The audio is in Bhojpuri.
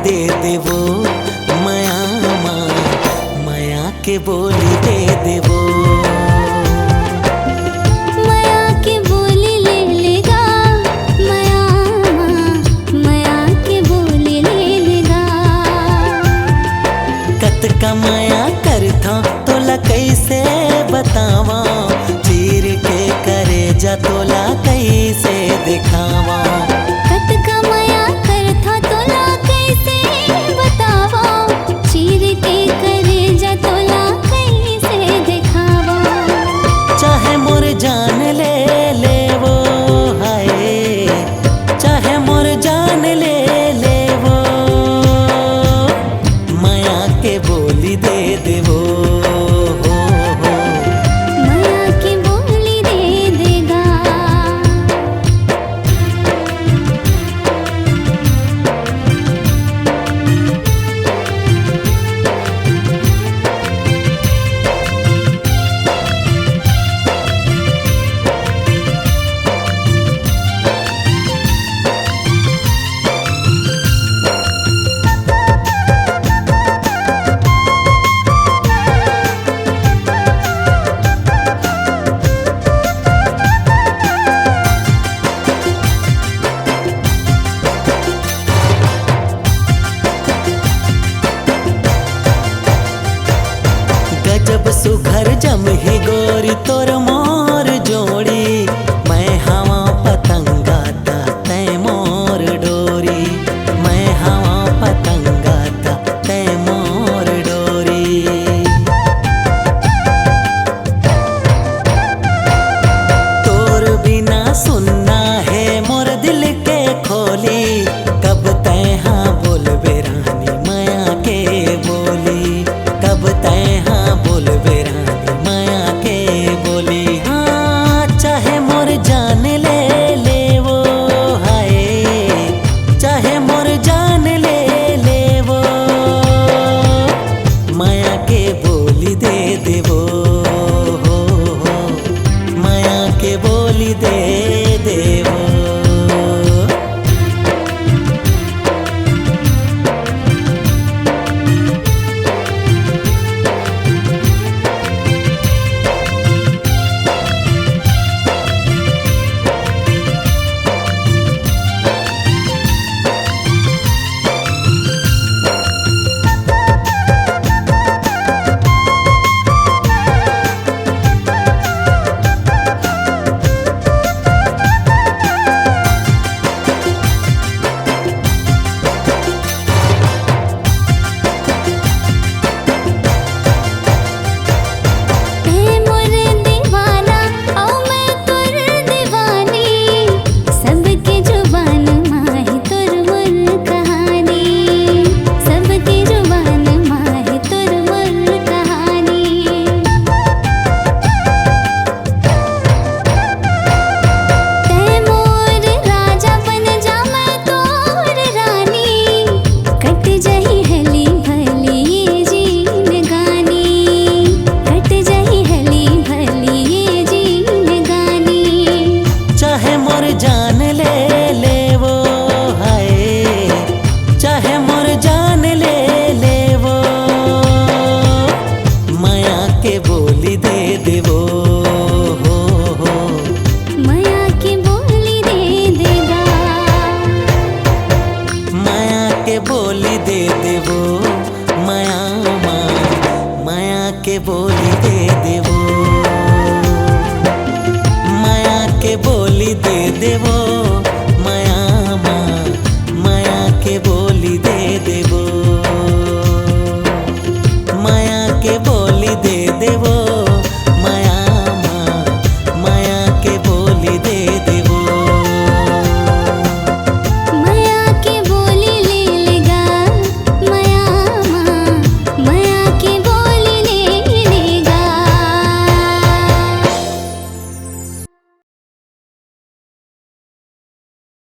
दे देवो माया माँ, माया के बोली दे देवो। माया के बोली ले लेगा माया माँ, माया के बोली ले लेगा। कत का माया करथा तोला कैसे बतावा, चीर के करे जा तोला कैसे दिखावा। कत का माया करथा तोला कैसे बतावा, चीर के करे जा तोला कैसे दिखावा। चाहे मोर जान ले ले वो हाय, चाहे मोर जान ले ले वो, माया के बोली दे देवो। माया की बोली दे देगा। गजब सुघर जम ही गोरी तोर मोर जोड़ी, मैं हवा पतंगा ता तै मोर डोरी, मैं हवा पतंगा ता तै मोर डोरी। तोर बिना सुनना है मोर दिल के खोली, कब तै हाँ बोलबे रानी माया के बोली, कब तै हाँ बोलबे रानी माया के बोली। हाँ चाहे मोर जान ले ले वो हाय, चाहे मोर जान ले ले वो, माया के बोली दे देवो। माया के बोली दे देवो। जान ले ले वो हाय, चाहे मोर जान ले ले वो, माया के बोली दे देवो। माया की बोली दे देगा। माया के बोली दे देवो माया माँ, माया के बोली दे देवो। माया के बोली दे देवो।